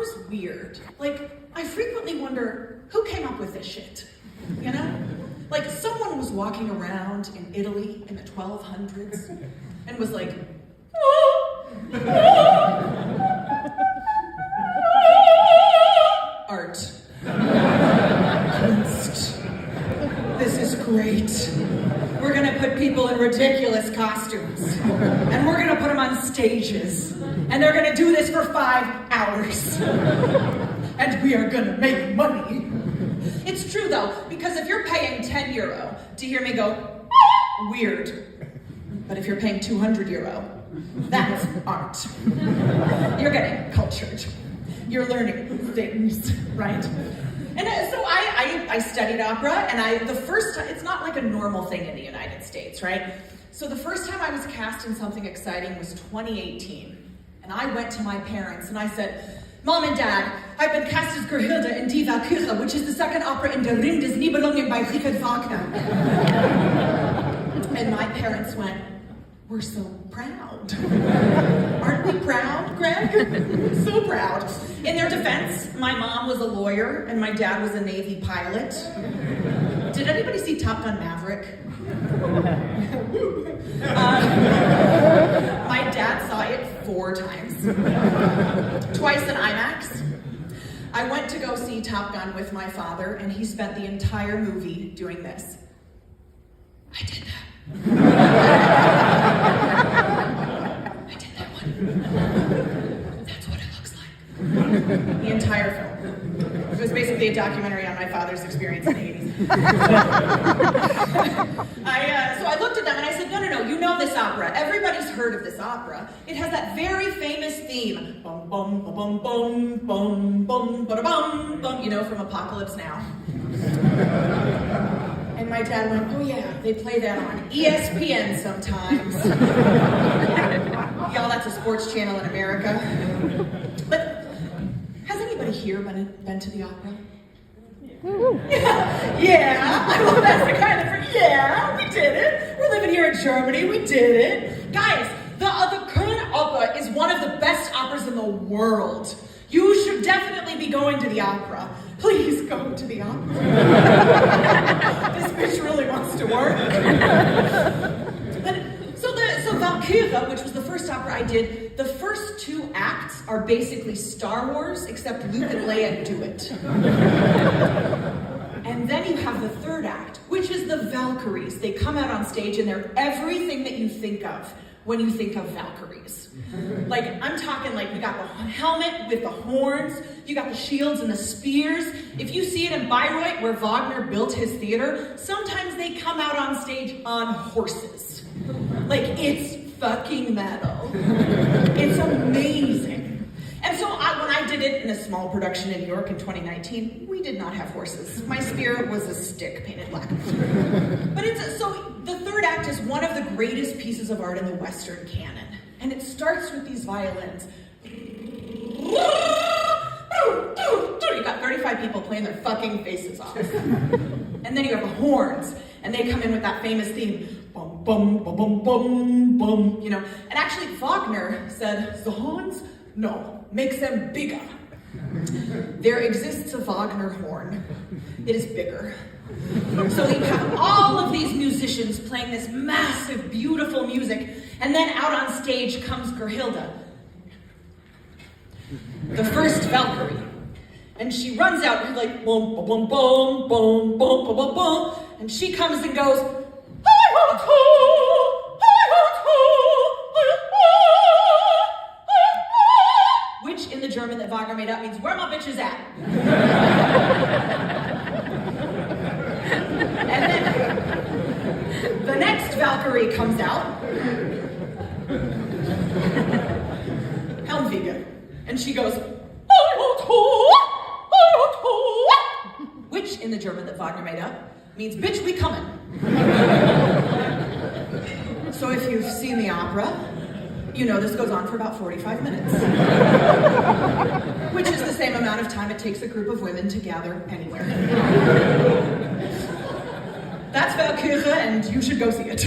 opera's weird. Like, I frequently wonder, who came up with this shit? You know? Like, someone was walking around in Italy in the 1200s and was like, art. Kunst. This is great. We're gonna put people in ridiculous costumes. And we're gonna put them on stages. And they're gonna do this for 5 hours. And we are gonna make money. It's true though, because if you're paying €10 to hear me go, weird. But if you're paying €200, that's art. You're getting cultured. You're learning things, right? And so I studied opera, and the first time, it's not like a normal thing in the United States, right? So the first time I was cast in something exciting was 2018. And I went to my parents and I said, Mom and Dad, I've been cast as Gerhilde in Die Valkyrie, which is the second opera in Der Ring des Nibelungen by Richard Wagner. And my parents went, we're so proud. Aren't we proud, Greg? So proud. In their defense, my mom was a lawyer and my dad was a Navy pilot. Did anybody see Top Gun Maverick? My dad saw it 4 times. Twice in IMAX. I went to go see Top Gun with my father, and he spent the entire movie doing this. I did that. I did that one. That's what it looks like. The entire film. It was basically a documentary on my father's experience in the 80s. So I looked at them and I said, no, you know this opera. Everybody's heard of this opera. It has that very famous theme. Bum, bum, ba, bum, bum, bum, bum, ba, bum, bum, you know, from Apocalypse Now. And my dad went, oh yeah, they play that on ESPN sometimes. Y'all, that's a sports channel in America. But has anybody here been to the opera? Yeah, I love that's the kind of, yeah, we did it. We're living here in Germany, we did it. Guys, the Cologne opera is one of the best operas in the world. You should definitely be going to the opera. Please go to the opera. This bitch really wants to work. But, so Valkyrie, which was the first opera I did, the first 2 acts are basically Star Wars, except Luke and Leia do it. And then you have the 3rd act, which is the Valkyries. They come out on stage and they're everything that you think of when you think of Valkyries. Like, I'm talking like, you got the helmet with the horns, you got the shields and the spears. If you see it in Bayreuth, where Wagner built his theater, sometimes they come out on stage on horses. Like, it's fucking metal. It's amazing. And so when I did it in a small production in New York in 2019, we did not have horses. My spear was a stick painted black. But so the 3rd act is one of the greatest pieces of art in the Western canon. And it starts with these violins. You got 35 people playing their fucking faces off. And then you have the horns, and they come in with that famous theme. Bum, bum, bum, bum, bum, bum, you know. And actually, Wagner said, the horns? No, makes them bigger. There exists a Wagner horn. It is bigger. So you have all of these musicians playing this massive, beautiful music, and then out on stage comes Gerhilde, the first Valkyrie. And she runs out like boom, boom, boom, boom, boom, boom, boom, boom, and she comes and goes, which in the German that Wagner made up means, where my bitches at? And then the next Valkyrie comes out, Helmwege, and she goes, which in the German that Wagner made up means, bitch, we coming. So if you've seen the opera, you know this goes on for about 45 minutes. Which is the same amount of time it takes a group of women to gather anywhere. That's Valkyrie, and you should go see it.